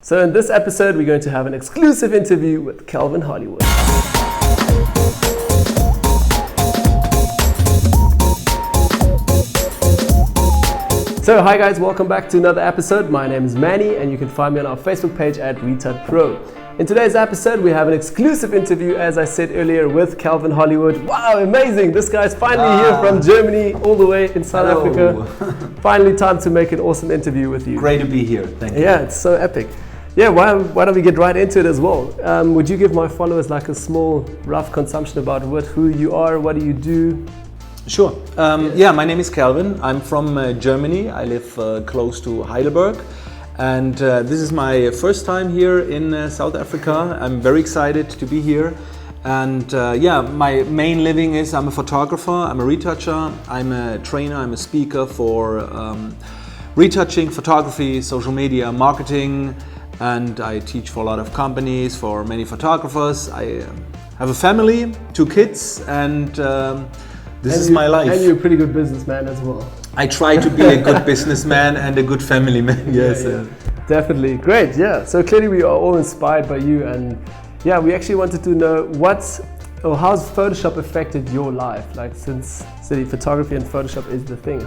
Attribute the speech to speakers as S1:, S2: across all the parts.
S1: So in this episode, we're going to have an exclusive interview with Calvin Hollywood. So hi guys, welcome back to another episode. My name is Manny and you can find me on our Facebook page at Retutpro. In today's episode, we have an exclusive interview, as I said earlier, with Calvin Hollywood. Wow, amazing! This guy's finally here from Germany, all the way in South Africa. Finally time to make an awesome interview with you.
S2: Great to be here, thank you.
S1: Yeah, it's so epic. Yeah, why don't we get right into it as well? Would you give my followers like a small, rough consumption about who you are, what do you do?
S2: Sure. Yeah, my name is Calvin. I'm from Germany. I live close to Heidelberg. And this is my first time here in South Africa. I'm very excited to be here. And yeah, my main living is I'm a photographer, I'm a retoucher, I'm a trainer, I'm a speaker for retouching, photography, social media, marketing. And I teach for a lot of companies, for many photographers. I have a family, 2 kids, and this is my life.
S1: And you're a pretty good businessman as well.
S2: I try to be a good businessman and a good family man. Yes,
S1: yeah. Definitely. Great, yeah. So clearly we are all inspired by you, and yeah, we actually wanted to know how's Photoshop affected your life? Like since photography and Photoshop is the thing,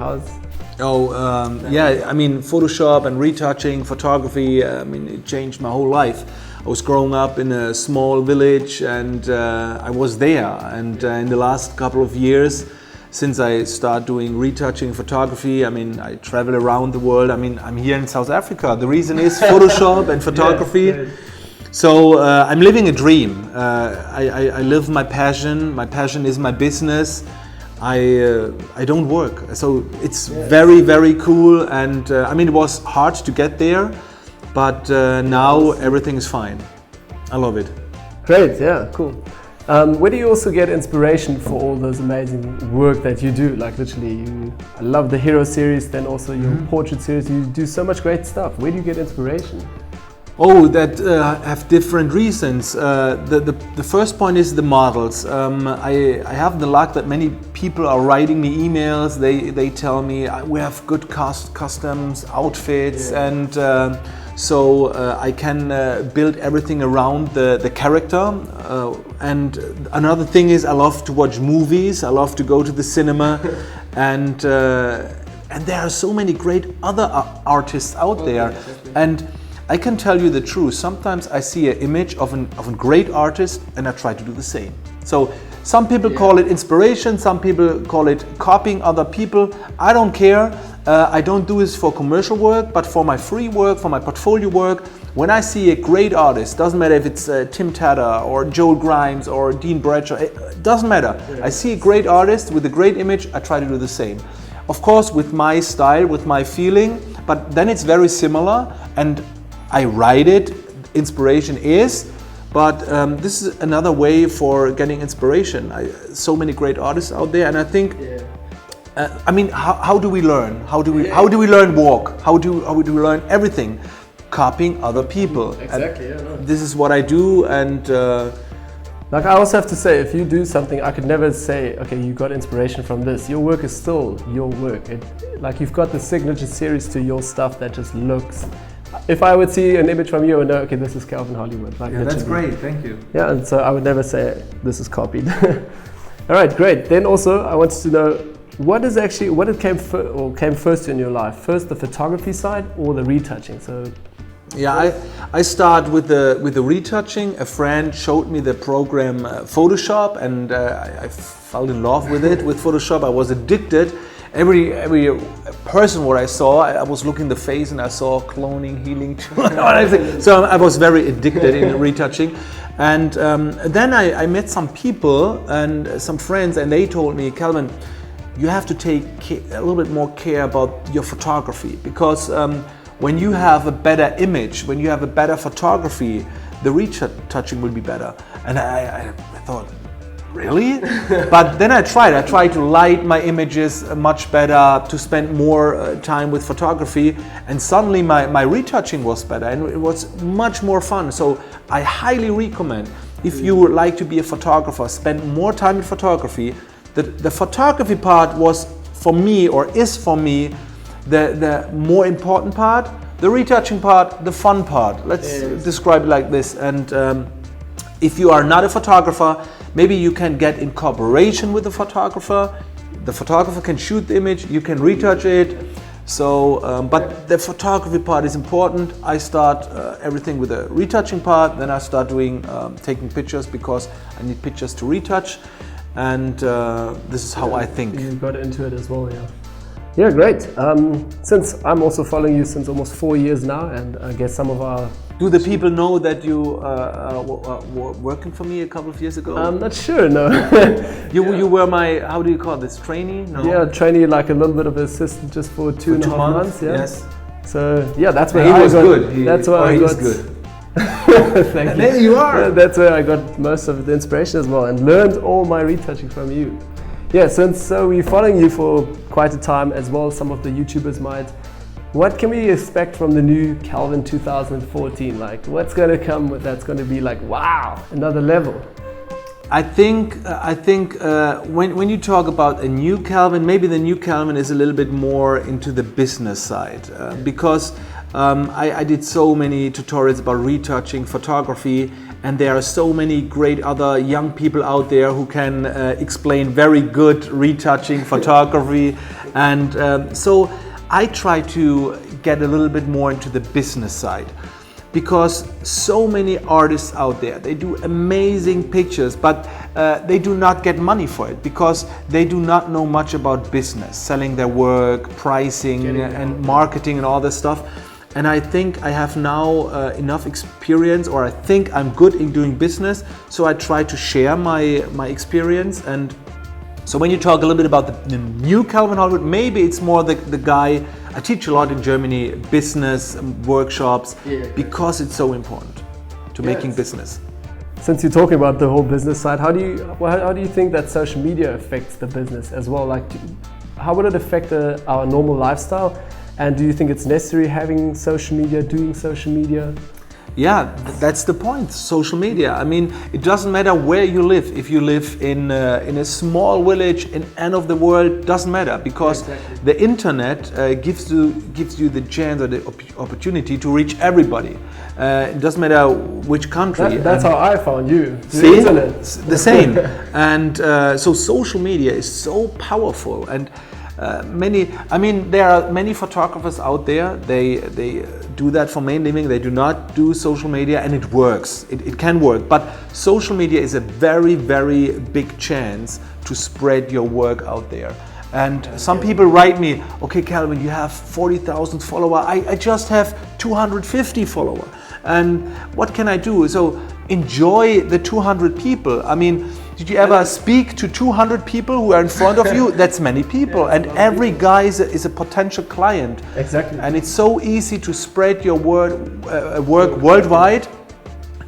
S2: yeah, I mean, Photoshop and retouching, photography, it changed my whole life. I was growing up in a small village and I was there. And in the last couple of years, since I started doing retouching photography, I travel around the world. I'm here in South Africa. The reason is Photoshop and photography.
S1: Yeah.
S2: So I'm living a dream. I live my passion. My passion is my business. I don't work, so it's very, very cool, and it was hard to get there, but now everything is fine. I love it.
S1: Great, yeah, cool. Where do you also get inspiration for all those amazing work that you do? Like literally, I love the Hero series, then also your portrait series. You do so much great stuff. Where do you get inspiration?
S2: Oh, that have different reasons. The first point is the models. I have the luck that many people are writing me emails. They tell me we have good customs outfits, and so I can build everything around the character. And another thing is I love to watch movies. I love to go to the cinema, and there are so many great other artists out there. And I can tell you the truth, sometimes I see an image of a great artist and I try to do the same. So some people call it inspiration, some people call it copying other people. I don't care. I don't do this for commercial work, but for my free work, for my portfolio work. When I see a great artist, doesn't matter if it's Tim Tadder or Joel Grimes or Dean Bradshaw, it doesn't matter. I see a great artist with a great image, I try to do the same. Of course, with my style, with my feeling, but then it's very similar, and I write it, inspiration is, but this is another way for getting inspiration. So many great artists out there, and I think, how do we learn? How do we learn walk? How do we learn everything? Copying other people.
S1: Exactly.
S2: This is what I do, and
S1: like I also have to say, if you do something, I could never say, okay, you got inspiration from this. Your work is still your work. Like you've got the signature series to your stuff that just looks. If I would see an image from you, I would know, okay, this is Calvin Hollywood. Like
S2: that's great, thank you.
S1: Yeah, and so I would never say this is copied. All right, great. Then also, I wanted to know what came first in your life? First, the photography side or the retouching? So,
S2: yeah, I start with the retouching. A friend showed me the program Photoshop, and I fell in love with it. With Photoshop, I was addicted. Every person what I saw, I was looking the face and I saw cloning, healing. So I was very addicted in retouching. And then I met some people and some friends, and they told me, Calvin, you have to take a little bit more care about your photography, because when you have a better image, when you have a better photography, the retouching will be better. And I thought, really? But then I tried to light my images much better, to spend more time with photography, and suddenly my retouching was better and it was much more fun. So I highly recommend, if you would like to be a photographer, spend more time in photography. The photography part was for me, or is for me, the more important part, the retouching part, the fun part. Let's describe it like this. And if you are not a photographer, maybe you can get in cooperation with the photographer. The photographer can shoot the image, you can retouch it. So, but the photography part is important. I start everything with a retouching part, then I start doing taking pictures because I need pictures to retouch, and this is how I think.
S1: You got into it as well, yeah. Yeah, great. Since I'm also following you since almost 4 years now, and I guess some of our...
S2: Do the people know that you were working for me a couple of years ago?
S1: I'm not sure, no.
S2: You were my, how do you call this, trainee? No?
S1: Yeah, trainee, like a little bit of assistant just for 2.5 months. Yeah.
S2: Yes.
S1: So yeah, that's where
S2: he
S1: I
S2: was
S1: got,
S2: good.
S1: That's where I got.
S2: Good.
S1: Thank you.
S2: There you are.
S1: Yeah, that's where I got most of the inspiration as well, and learned all my retouching from you. Yeah, so we're following you for quite a time as well. Some of the YouTubers might. What can we expect from the new Calvin 2014? Like, what's going to come that's going to be like, wow, another level?
S2: I think when you talk about a new Calvin, maybe the new Calvin is a little bit more into the business side because I did so many tutorials about retouching photography, and there are so many great other young people out there who can explain very good retouching photography, and so I try to get a little bit more into the business side, because so many artists out there, they do amazing pictures, but they do not get money for it because they do not know much about business, selling their work, pricing and marketing and all this stuff. And I think I have now enough experience, or I think I'm good in doing business, so I try to share my experience. And so when you talk a little bit about the new Calvin Hollywood, maybe it's more the guy. I teach a lot in Germany, business workshops, because it's so important to making business.
S1: Since you're talking about the whole business side, how do you think that social media affects the business as well? Like, how would it affect our normal lifestyle? And do you think it's necessary having social media, doing social media?
S2: Yeah, that's the point, social media. I mean, it doesn't matter where you live. If you live in a small village in end of the world, doesn't matter, because the internet gives you the chance or the opportunity to reach everybody. It doesn't matter which country.
S1: That's how I found you.
S2: See? Internet. The same. And so social media is so powerful, and there are many photographers out there, they do that for main living, they do not do social media, and it works, it can work, but social media is a very, very big chance to spread your work out there. And some people write me, okay Calvin, you have 40,000 followers, I just have 250 followers, and what can I do? So enjoy the 200 people. I mean, did you ever speak to 200 people who are in front of you? That's many people, and every guy is a potential client.
S1: Exactly.
S2: And it's so easy to spread your work worldwide,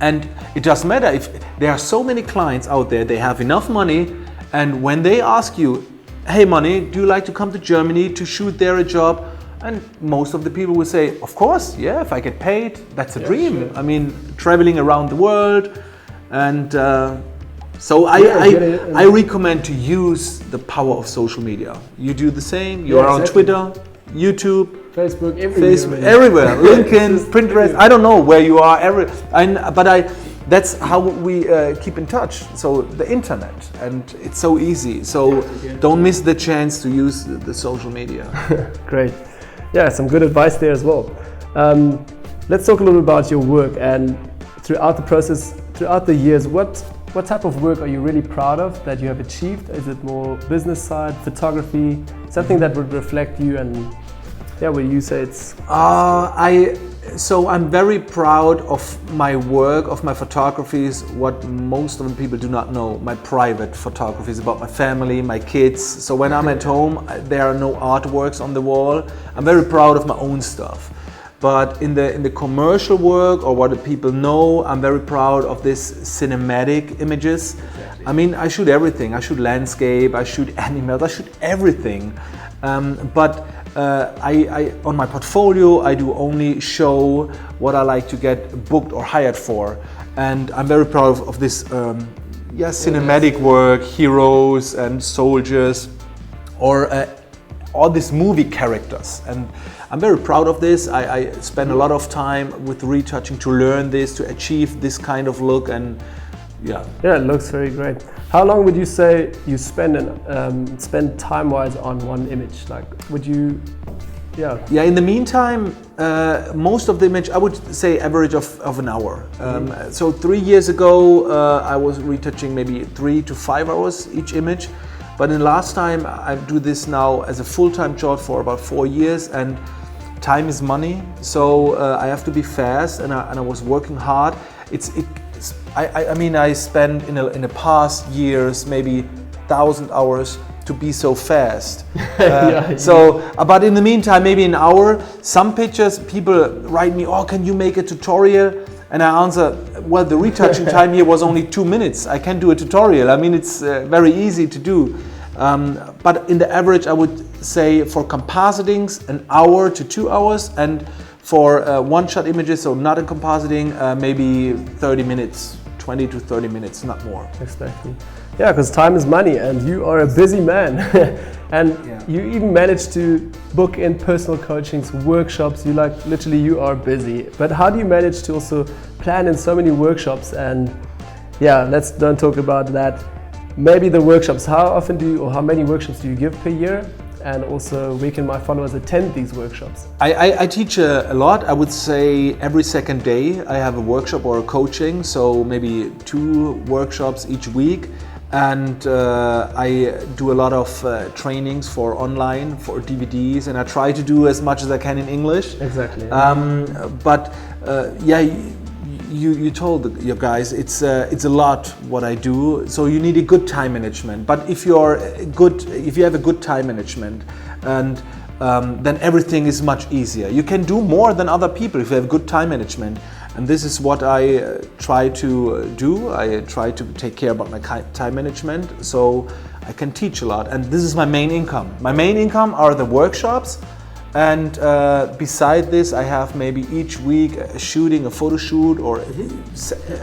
S2: and it doesn't matter if there are so many clients out there, they have enough money, and when they ask you, hey money, do you like to come to Germany to shoot there a job? And most of the people will say, of course, yeah, if I get paid, that's a dream. Sure. I mean, traveling around the world, and so I recommend to use the power of social media. You do the same. You are on Twitter, YouTube,
S1: Facebook, everywhere.
S2: Everywhere. LinkedIn, Pinterest. I don't know where you are. That's how we keep in touch. So the internet, and it's so easy. So don't miss the chance to use the social media.
S1: Great. Yeah, some good advice there as well. Let's talk a little about your work, and throughout the process, throughout the years, what type of work are you really proud of that you have achieved? Is it more business side, photography, something that would reflect you, and where you say it's...
S2: So I'm very proud of my work, of my photographies, what most of the people do not know, my private photographies about my family, my kids. So when I'm at home, there are no artworks on the wall. I'm very proud of my own stuff. But in the commercial work, or what the people know, I'm very proud of this cinematic images. Exactly. I mean, I shoot everything. I shoot landscape, I shoot animals, I shoot everything. But on my portfolio, I do only show what I like to get booked or hired for. And I'm very proud of this cinematic work, heroes and soldiers, or all these movie characters. And I'm very proud of this. I spend a lot of time with retouching to learn this, to achieve this kind of look, and yeah.
S1: Yeah, it looks very great. How long would you say you spend time-wise on one image? Like, would you?
S2: Yeah, in the meantime, most of the image, I would say average of an hour. So 3 years ago, I was retouching maybe 3 to 5 hours each image. But in the last time, I do this now as a full-time job for about 4 years, and time is money. So I have to be fast, and I was working hard. I mean, I spent in the past years maybe 1,000 hours to be so fast. But in the meantime, maybe an hour. Some pictures, people write me, oh, can you make a tutorial? And I answer, well, the retouching time here was only 2 minutes. I can do a tutorial. I mean, it's very easy to do. But in the average, I would say for compositings, 1 hour to 2 hours. And for one-shot images, so not in compositing, maybe 30 minutes, 20 to 30 minutes, not more.
S1: Exactly. Yeah, because time is money, and you are a busy man. And you even managed to book in personal coachings, workshops. You are busy. But how do you manage to also plan in so many workshops? And yeah, don't talk about that. Maybe the workshops. How often or how many workshops do you give per year? And also, where can my followers attend these workshops?
S2: I teach a lot. I would say every second day I have a workshop or a coaching. So maybe 2 workshops each week. And I do a lot of trainings for online, for DVDs, and I try to do as much as I can in English.
S1: Exactly.
S2: You told your guys it's a lot what I do. So you need a good time management. But if you have a good time management, and then everything is much easier. You can do more than other people if you have good time management. And this is what I try to do. I try to take care about my time management, so I can teach a lot. And this is my main income. My main income are the workshops. And beside this, I have maybe each week a photo shoot, or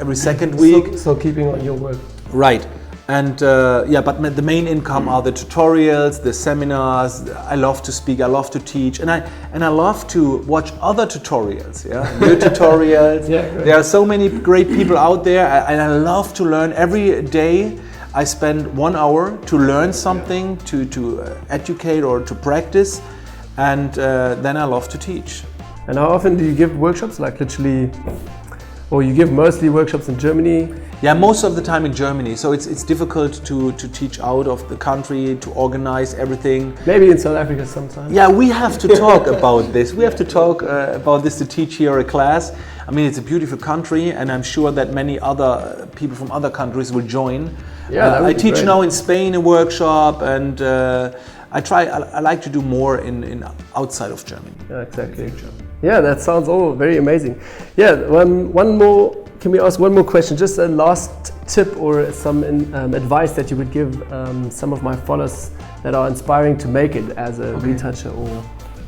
S2: every second week.
S1: So keeping on your work.
S2: Right. And but the main income are the tutorials, the seminars. I love to speak, I love to teach, and I love to watch other tutorials. Yeah, new tutorials. There are so many great people out there, and I love to learn every day. I spend 1 hour to learn something, to educate or to practice, and then I love to teach.
S1: And how often do you give workshops? Like literally, or you give mostly workshops in Germany?
S2: Yeah, most of the time in Germany. So it's difficult to teach out of the country, to organize everything.
S1: Maybe in South Africa sometimes.
S2: Yeah, we have to talk about this. We have to talk about this to teach here a class. I mean, it's a beautiful country, and I'm sure that many other people from other countries will join.
S1: Yeah,
S2: I teach now in Spain a workshop, and I like to do more in outside of Germany.
S1: Yeah, exactly. Yeah, that sounds all very amazing. Yeah, one more. Can we ask one more question? Just a last tip or some advice that you would give some of my followers that are inspiring to make it as a retoucher or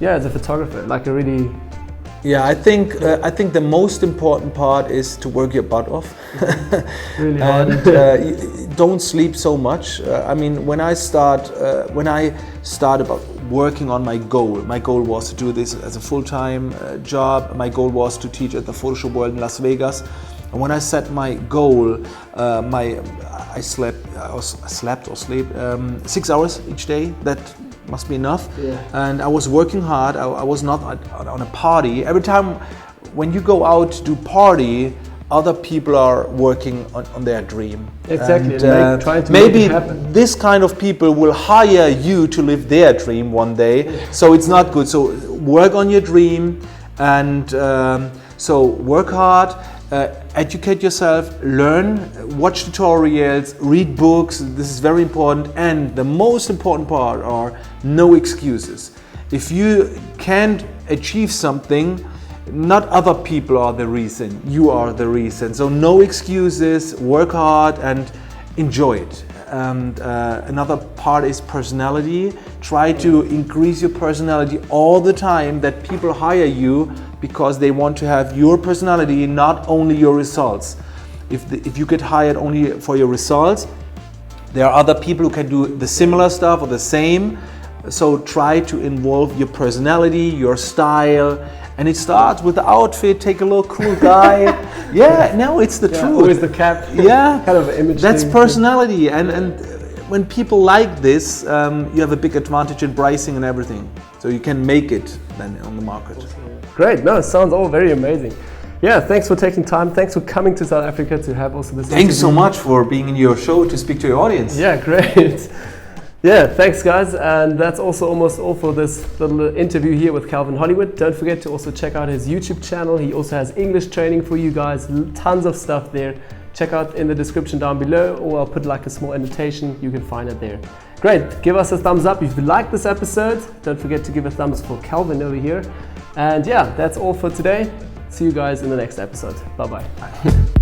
S1: as a photographer, like a really.
S2: Yeah, I think the most important part is to work your butt off.
S1: Really hard.
S2: And don't sleep so much. I mean, when I start about working on my goal was to do this as a full-time job. My goal was to teach at the Photoshop World in Las Vegas. And when I set my goal, I slept 6 hours each day. That must be enough.
S1: Yeah.
S2: And I was working hard. I was not on a party. Every time when you go out to party, other people are working on their dream.
S1: Exactly.
S2: And,
S1: trying to
S2: maybe
S1: make it happen.
S2: This kind of people will hire you to live their dream one day. So it's not good. So work on your dream, and so work hard. Educate yourself, learn, watch tutorials, read books. This is very important. And the most important part are no excuses. If you can't achieve something, not other people are the reason, you are the reason. So no excuses, work hard and enjoy it. And another part is personality. Try to increase your personality all the time, that people hire you because they want to have your personality, not only your results. If you get hired only for your results, there are other people who can do the similar stuff or the same, So try to involve your personality, your style, and it starts with the outfit. Take a little cool guy. Yeah, no, it's the truth.
S1: Always the cap.
S2: Yeah,
S1: kind of image.
S2: that's
S1: thing.
S2: personality, and when people like this, you have a big advantage in pricing and everything. So you can make it then on the market.
S1: Great. No, it sounds all very amazing. Yeah, thanks for taking time. Thanks for coming to South Africa to have also this
S2: Thanks so
S1: interview.
S2: much for being in your show to speak to your audience.
S1: Yeah, great. Yeah, thanks guys. And that's also almost all for this little interview here with Calvin Hollywood. Don't forget to also check out his YouTube channel. He also has English training for you guys. Tons of stuff there. Check out in the description down below, or I'll put like a small annotation. You can find it there. Great. Give us a thumbs up if you liked this episode. Don't forget to give a thumbs for Calvin over here. And yeah, that's all for today. See you guys in the next episode. Bye-bye.